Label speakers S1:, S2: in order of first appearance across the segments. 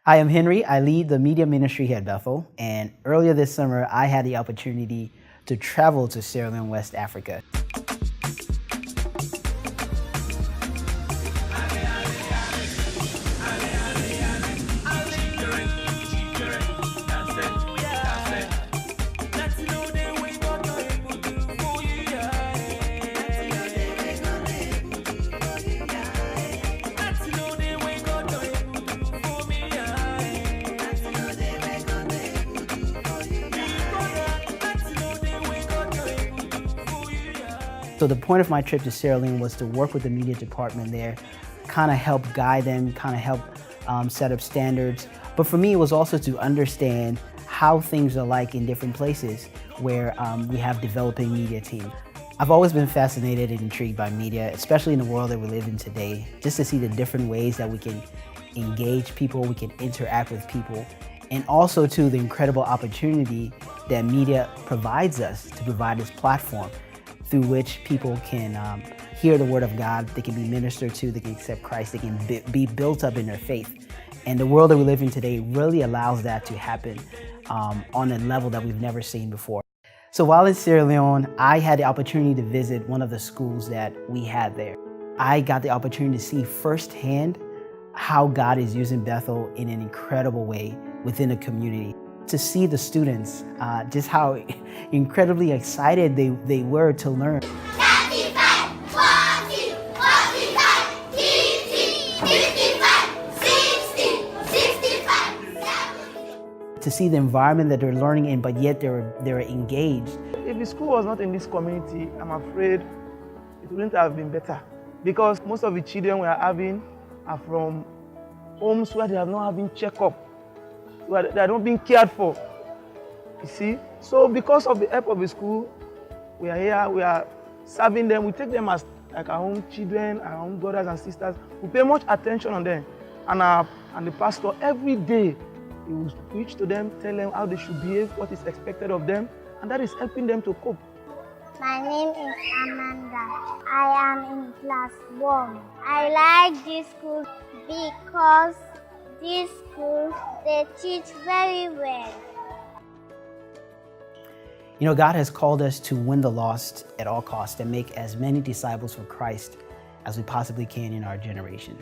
S1: Hi, I'm Henry. I lead the media ministry here at Bethel, and earlier this summer, I had the opportunity to travel to Sierra Leone, West Africa. So the point of my trip to Sierra Leone was to work with the media department there, kind of help guide them, kind of help set up standards. But for me, it was also to understand how things are like in different places where we have developing media teams. I've always been fascinated and intrigued by media, especially in the world that we live in today, just to see the different ways that we can engage people, we can interact with people, and also to the incredible opportunity that media provides us to provide this platform through which people can hear the word of God, they can be ministered to, they can accept Christ, they can be built up in their faith. And the world that we live in today really allows that to happen on a level that we've never seen before. So while in Sierra Leone, I had the opportunity to visit one of the schools that we had there. I got the opportunity to see firsthand how God is using Bethel in an incredible way within the community. To see the students, just how incredibly excited they were to learn.
S2: 35, 40, 45, 50, 55, 60, 65, 70.
S1: To see the environment that they're learning in, but yet they're engaged.
S3: If the school was not in this community, I'm afraid it wouldn't have been better. Because most of the children we are having are from homes where they have not having checkup. They are not being cared for, you see. So because of the help of the school, we are here, we are serving them, we take them as like our own children, our own brothers and sisters. We pay much attention on them. And the pastor, every day, he will preach to them, tell them how they should behave, what is expected of them, and that is helping them to cope.
S2: My name is Amanda. I am in class 1. I like this school because this school, they teach very well.
S1: You know, God has called us to win the lost at all costs and make as many disciples for Christ as we possibly can in our generation.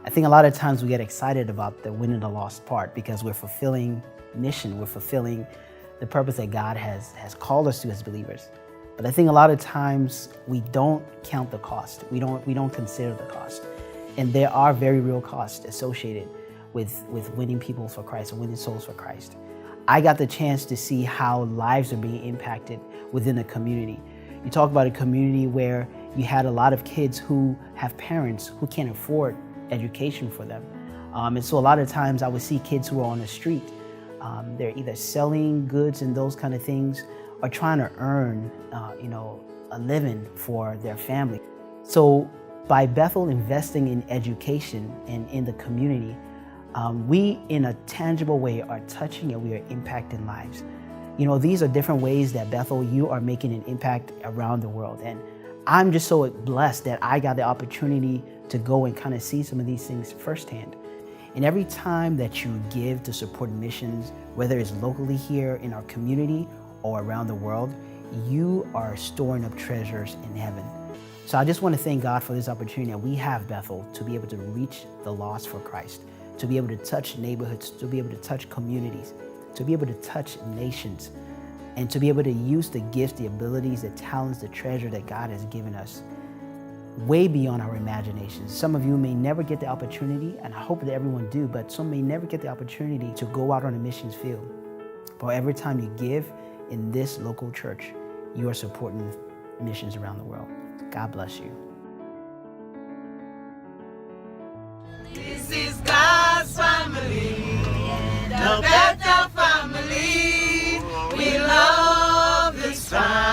S1: I think a lot of times we get excited about the winning the lost part because we're fulfilling mission, we're fulfilling the purpose that God has called us to as believers. But I think a lot of times we don't count the cost. We don't consider the cost. And there are very real costs associated with winning people for Christ or winning souls for Christ. I got the chance to see how lives are being impacted within a community. You talk about a community where you had a lot of kids who have parents who can't afford education for them. And so a lot of times I would see kids who are on the street. They're either selling goods and those kind of things or trying to earn a living for their family. So by Bethel investing in education and in the community, we, in a tangible way, are touching and we are impacting lives. You know, these are different ways that Bethel, you are making an impact around the world. And I'm just so blessed that I got the opportunity to go and kind of see some of these things firsthand. And every time that you give to support missions, whether it's locally here in our community or around the world, you are storing up treasures in heaven. So I just want to thank God for this opportunity that we have, Bethel, to be able to reach the lost for Christ, to be able to touch neighborhoods, to be able to touch communities, to be able to touch nations, and to be able to use the gifts, the abilities, the talents, the treasure that God has given us way beyond our imaginations. Some of you may never get the opportunity, and I hope that everyone do, but some may never get the opportunity to go out on a missions field. But every time you give in this local church, you are supporting missions around the world. God bless you.
S4: This is God's family, the Bethel family. We love this family.